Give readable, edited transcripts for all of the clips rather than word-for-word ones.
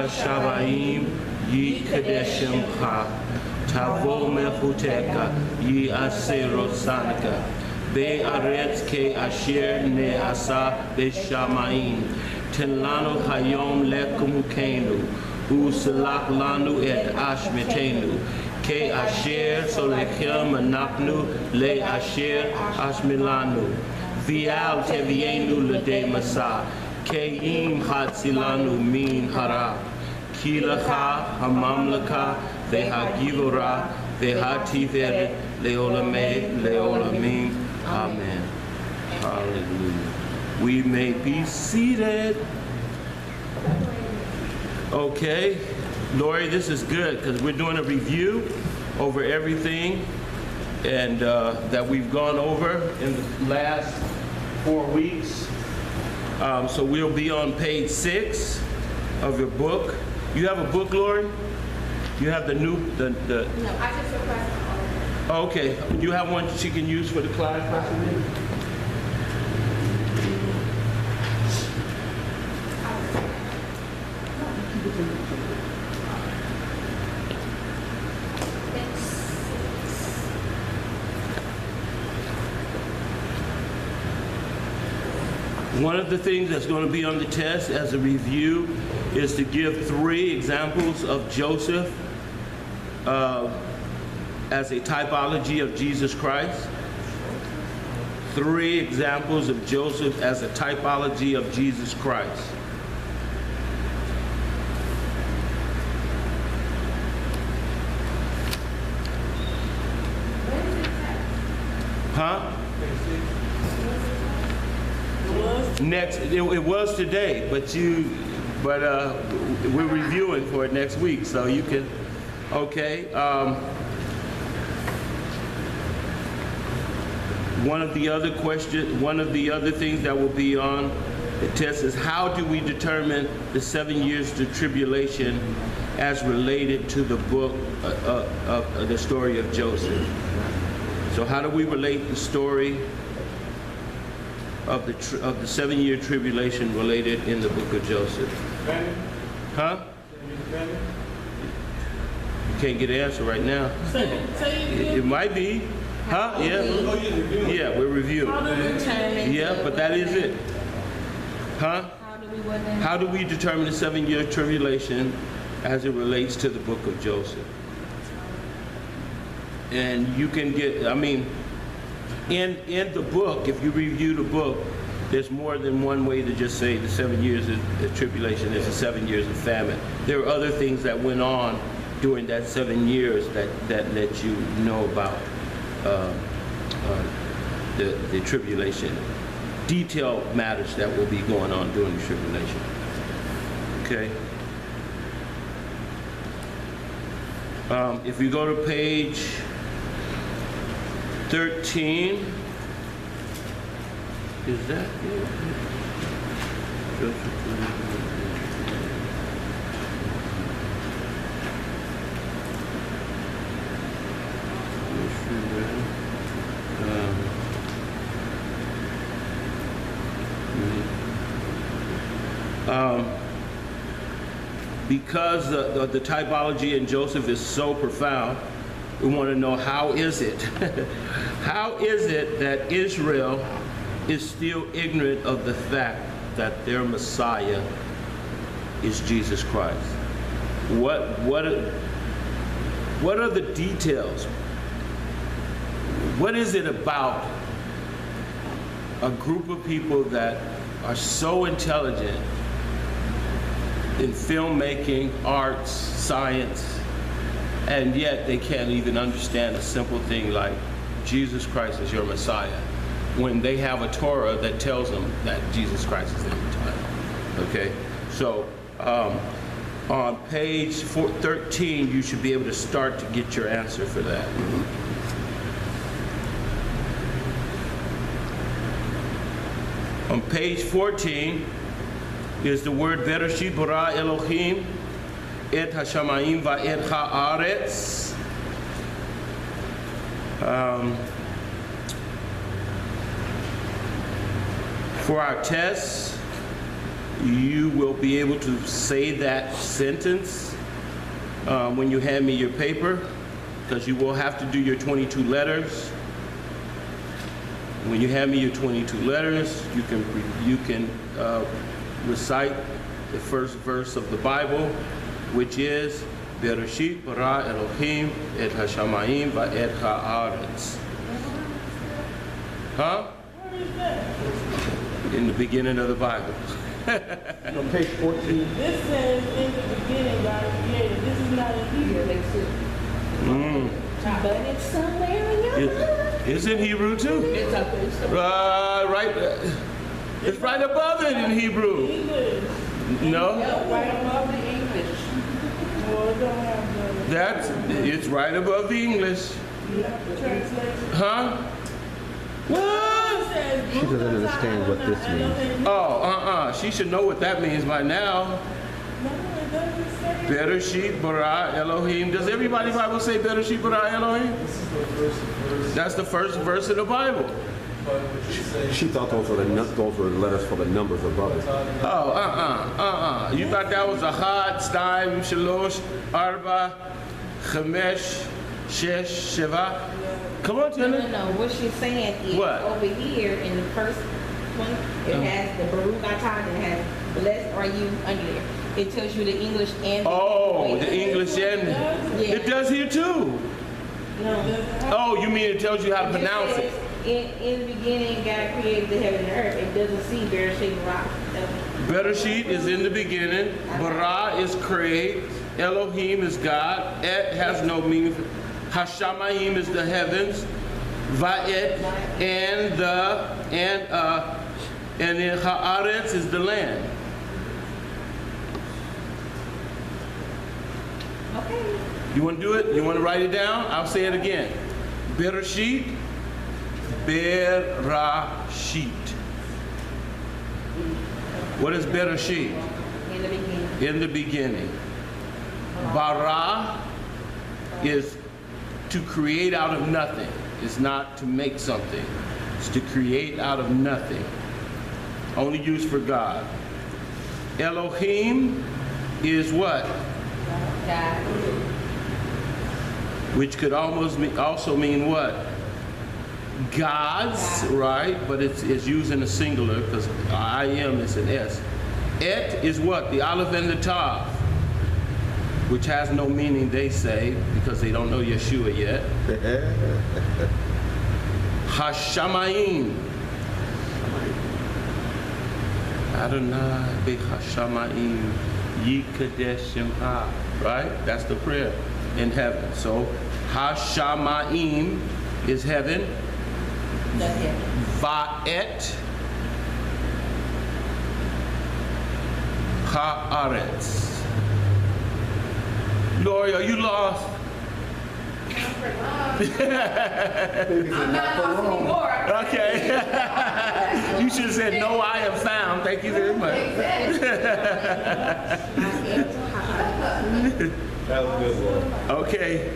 Shabaim Yi Kadeshimcha Tavo Mechuteka Yi Aserosanika Be Aretz Ke Asher Ne Asa Be Shamaim Tenlanu Hayom Lekumukenu Usalak Lanu Et Ashmetenu Ke Asher Solechem Anapnu Le Asher Ashmelanu Vial Tevienu Lede Masa Keim Hatzilanu Min Hara Kilacha Hamamlaka Vehagivora Vehativeret Leolame Leolamim. Amen. Hallelujah. We may be seated. Okay, Lori, this is good because we're doing a review over everything and that we've gone over in the last 4 weeks. So we'll be on page 6 of your book. You have a book, Lori? You have the new, No, I just requested all. oh, okay. You have one she can use for the class, possibly? One of the things that's going to be on the test as a review is to give 3 examples of Joseph as a typology of Jesus Christ. 3 examples of Joseph as a typology of Jesus Christ. Huh? Next, it was today, but we're reviewing for it next week, so you can, okay. One of the other things that will be on the test is how do we determine the 7 years of tribulation as related to the book of the story of Joseph? So how do we relate the story of the 7-year tribulation related in the book of Joseph? Huh? You can't get an answer right now. It might be. Huh? Yeah. Yeah, we're reviewing. Yeah, but that is it. Huh? How do we determine the 7-year tribulation as it relates to the book of Joseph? And you can get, I mean, in the book, if you review the book, there's more than one way to just say the 7 years of the tribulation is the 7 years of famine. There are other things that went on during that 7 years that let you know about the tribulation. Detailed matters that will be going on during the tribulation. Okay. If we go to page 13, is that it? Because the typology in Joseph is so profound, we want to know how is it that Israel is still ignorant of the fact that their Messiah is Jesus Christ? What are the details? What is it about a group of people that are so intelligent in filmmaking, arts, science, and yet they can't even understand a simple thing like Jesus Christ is your Messiah, when they have a Torah that tells them that Jesus Christ is their Messiah? Okay, so on page 13, you should be able to start to get your answer for that. On page 14 is the word Bereshit bara Elohim et hashamayim va'et haaretz. For our test, You will be able to say that sentence when you hand me your paper, because you will have to do your 22 letters. When you hand me your 22 letters, you can recite the first verse of the Bible, which is Bereshit bara Elohim et hashamayim va'et haaretz. Huh? What is that? In the beginning of the Bible. On page 14. This says in the beginning God created. This is not in Hebrew. But it's somewhere in your mind. It's in Hebrew too. It's up there. Right. It's right above it in Hebrew. English. No, Right above the English. Well, it don't have the it's right above the English. translation. Huh? What? It says, She doesn't understand what this means. Oh, she should know what that means by now. No, it doesn't say. Bereshit bara Elohim. Does everybody Bible say Bereshit bara Elohim? That's the first verse of the Bible. She thought those were the letters for the numbers above it. Oh, You thought that was Ahad, Shtayim, Shalosh, Arba, Chamesh, Shesh, Sheva? Come on, No, Jenna. no. What she's saying is What? over here in the first one, it has the Baruch Atah, and it has blessed are you under there. It tells you the English and Oh, the the English and Yeah. it does here too. No. Oh, you mean it tells you how to It just pronounce it? says, in the beginning, God created the heaven and earth. It doesn't see Bereshit bara. Bereshit is in the beginning. Bara is create. Elohim is God. Et has no meaning. Hashamayim is the heavens. Va'et and then Haaretz is the land. Okay. You want to do it? You want to write it down? I'll say it again. Bereshit. Bereshit. What is Bereshit? In the beginning. In the beginning. Bara is to create out of nothing. It's not to make something. It's to create out of nothing. Only used for God. Elohim is what? God. Which could also mean what? Gods, right? But it's used in a singular because I am is an S. Et is what? The Aleph and the Tav, which has no meaning, they say, because they don't know Yeshua yet. Hashamayim. Adonai b'Hashamayim Yikadesh Shemha. Right? That's the prayer in heaven. So Hashamayim is heaven. The heaven. Va'et Haaretz. Lori, are you lost? I'm not lost anymore. Okay. You should have said, no, I am found. Thank you very much. That was a good one. Okay.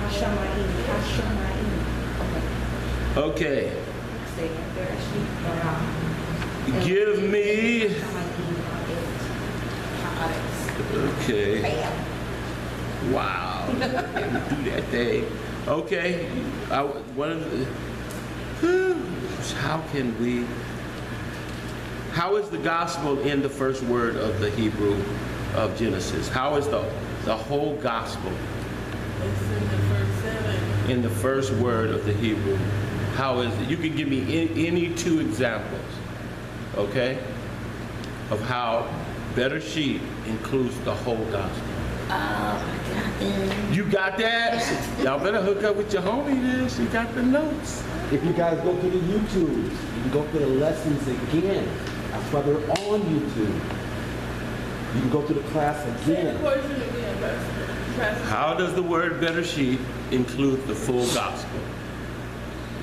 Hashamayim. Okay. Say Bereshit bara. Give me. Okay. Wow. You do that thing. Okay. How is the gospel in the first word of the Hebrew of Genesis? How is the whole gospel It's in the first 7. in the first word of the Hebrew? How is it? You can give me any two examples, okay, of how Bereshit includes the whole gospel. You got that? Y'all better hook up with your homie there. She got the notes. If you guys go to the YouTube, you can go through the lessons again. That's why they're on YouTube. You can go to the class Say the again. portion again, Pastor. How does the word Bereshit include the full gospel?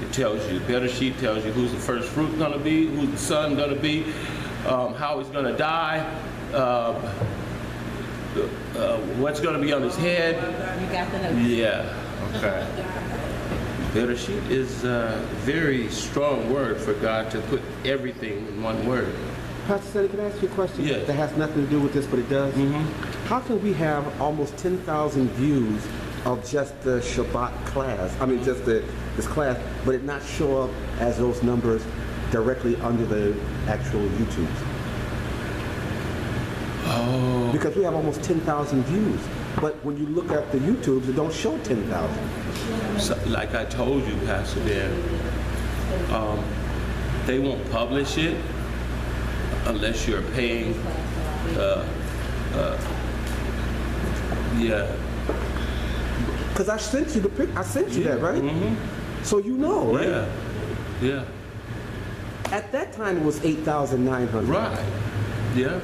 It tells you. Bereshit tells you who's the first fruit going to be, who's the son going to be, how he's going to die, what's going to be on his head. You got the notes. Yeah, okay. Bereshit is a very strong word for God to put everything in one word. Pastor Sandy, can I ask you a question? Yes. That has nothing to do with this, but it does. How can we have almost 10,000 views of just the Shabbat class? I mean, just this class, but it not show up as those numbers directly under the actual YouTube? Oh. Because we have almost 10,000 views, but when you look at the YouTubes, it don't show 10,000. So, like I told you, Pastor Dan, they won't publish it unless you're paying. Yeah. Because I sent you the pic. I sent you that, right? So you know, right? Yeah. Yeah. At that time, it was 8,900. Right. Yeah.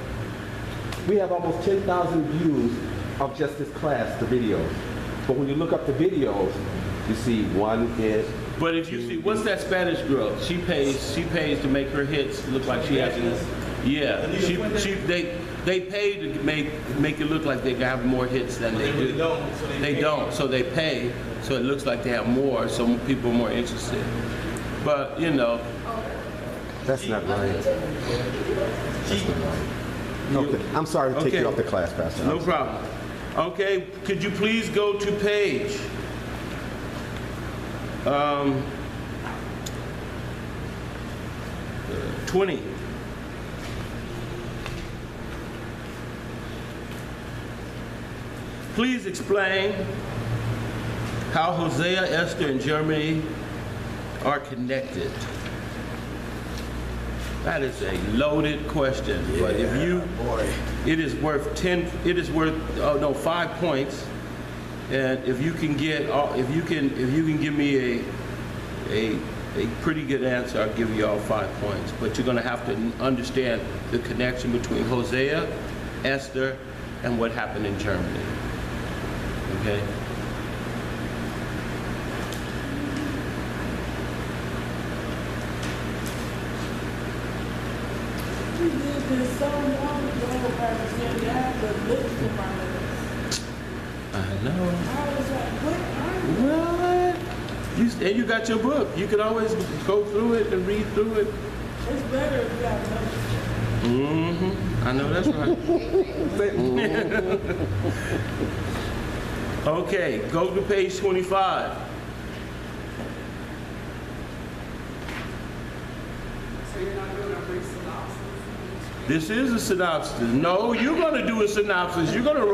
We have almost 10,000 views of just this class, the videos. But when you look up the videos, you see one hit. But if you see, what's that Spanish girl? She pays to make her hits look like she hasn't. Yeah. They pay to make it look like they have more hits than they do. They don't. So they pay, so it looks like they have more. So people are more interested. But you know. That's not right. That's not right. Okay, I'm sorry to take you off the class, Pastor. No problem. Okay, could you please go to page 20. Please explain how Hosea, Esther, and Germany are connected. That is a loaded question, but if you, it is worth 5 points, and if you can give me a pretty good answer, I'll give you all 5 points. But you're going to have to understand the connection between Hosea, Esther, and what happened in Germany. Okay. We did this so long ago, Pastor Sandy. I had to look for my notes. I know. I was like, what are you? What? You got your book. You can always go through it and read through it. It's better if you got notes. I know that's right. Okay, go to page 25. So you're not doing a brief synopsis? This is a synopsis. No, you're going to do a synopsis. You're going to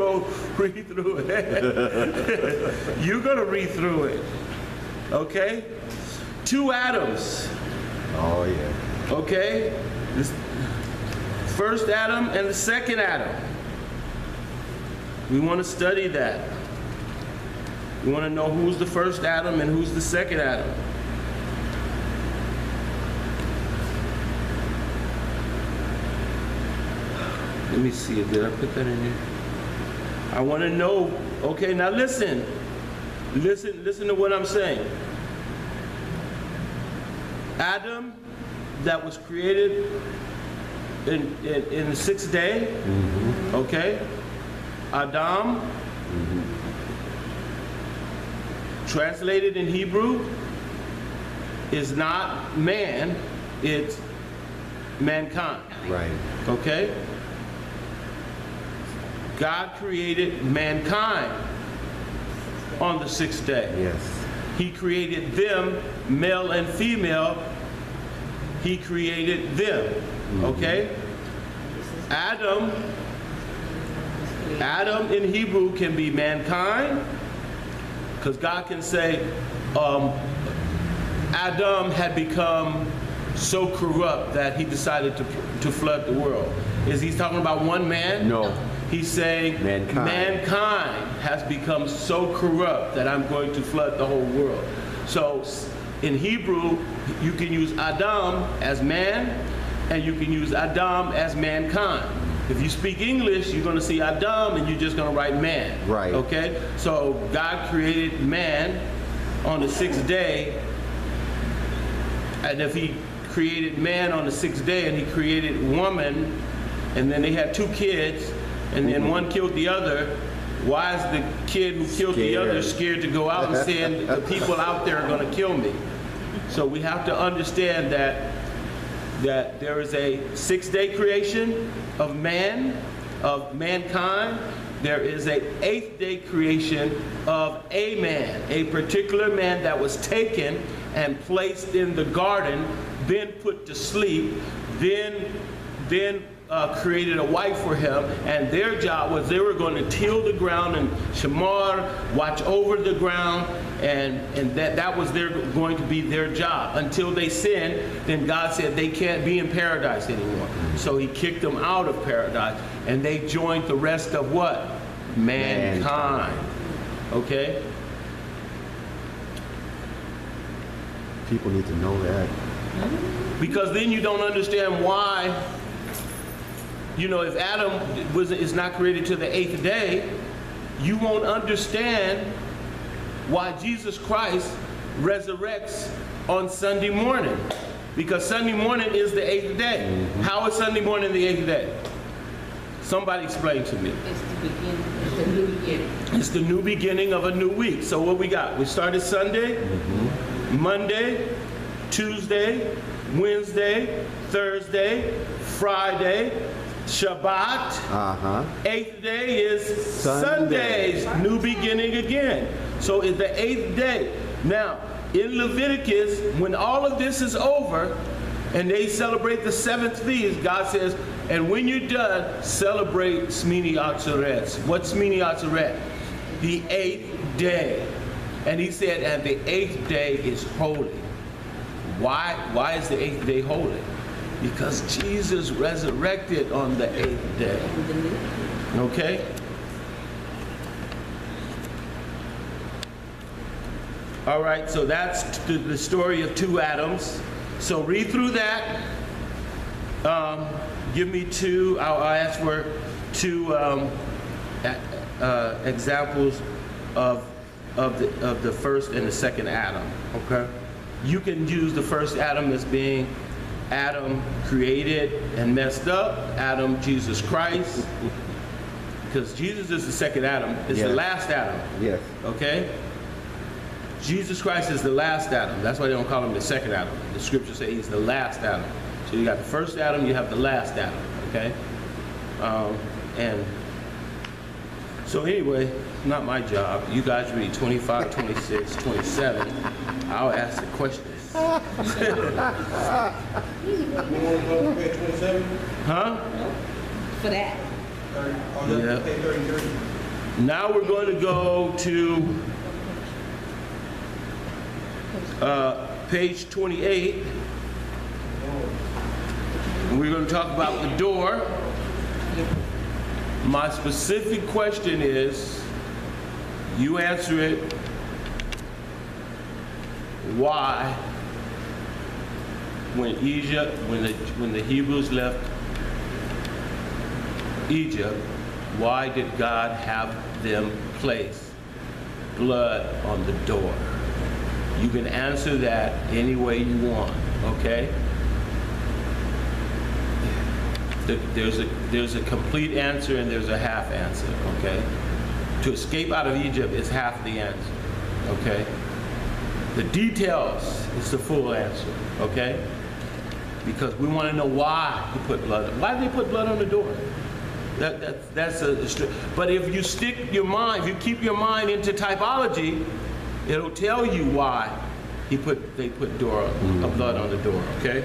read through it. You're going to read through it. Okay? 2 Adams. Oh, yeah. Okay? This first Adam and the second Adam. We want to study that. We want to know who's the first Adam and who's the second Adam. Let me see, did I put that in here? I want to know. Okay, now listen. Listen to what I'm saying. Adam, that was created in the 6th day. Okay? Adam, translated in Hebrew, is not man, it's mankind. Right. Okay? God created mankind on the 6th day. Yes. He created them, male and female. He created them. Okay? Adam in Hebrew can be mankind, because God can say, Adam had become so corrupt that he decided to flood the world. Is he talking about one man? No. He's saying mankind has become so corrupt that I'm going to flood the whole world. So in Hebrew, you can use Adam as man, and you can use Adam as mankind. If you speak English, you're going to see Adam, and you're just going to write man. Right. Okay? So God created man on the 6th day, and if he created man on the 6th day, and he created woman, and then they had 2 kids, and then one killed the other, why is the kid who killed the other scared to go out and saying the people out there are going to kill me? So we have to understand that that there is a 6-day creation of man, of mankind. There is a 8th-day creation of a man, a particular man that was taken and placed in the garden, then put to sleep, then created a wife for him, and their job was they were going to till the ground and shamar, watch over the ground, and that was going to be their job. Until they sinned, then God said they can't be in paradise anymore. So he kicked them out of paradise, and they joined the rest of what? Mankind. Okay? People need to know that. Because then you don't understand why, you know, if Adam is not created to the 8th day, you won't understand why Jesus Christ resurrects on Sunday morning. Because Sunday morning is the 8th day. Mm-hmm. How is Sunday morning the 8th day? Somebody explain to me. It's the beginning. It's the new beginning. It's the new beginning of a new week. So what we got? We started Sunday, Monday, Tuesday, Wednesday, Thursday, Friday, Shabbat. 8th day is Sunday's new beginning again. So it's the 8th day. Now, in Leviticus, when all of this is over and they celebrate the 7th feast, God says, and when you're done, celebrate Shmini Atzeret. What's Shmini Atzeret? The 8th day. And he said, and the 8th day is holy. Why is the 8th day holy? Because Jesus resurrected on the 8th day. Okay? All right, so that's the story of 2 Adams. So read through that. Give me 2, I'll ask for 2 examples of the first and the second Adam, okay? You can use the first Adam as being Adam created and messed up, Adam Jesus Christ, because Jesus is the second Adam, it's the last Adam. Yes. Okay? Jesus Christ is the last Adam. That's why they don't call him the second Adam. The scriptures say he's the last Adam. So you got the first Adam, you have the last Adam, okay? And so anyway, not my job. You guys read 25, 26, 27. I'll ask the questions. You want to go to page 27? Huh? For that. Yeah. Page 33. Now we're going to go to page 28. And we're going to talk about the door. My specific question is, you answer it, why, when the Hebrews left Egypt, why did God have them place blood on the door? You can answer that any way you want, okay? There's a complete answer and there's a half answer, okay? To escape out of Egypt is half the answer, okay? The details is the full answer, okay? Because we want to know why he put blood. Why did they put blood on the door? But if you stick your mind, if you keep your mind into typology, it'll tell you why they put blood on the door, okay?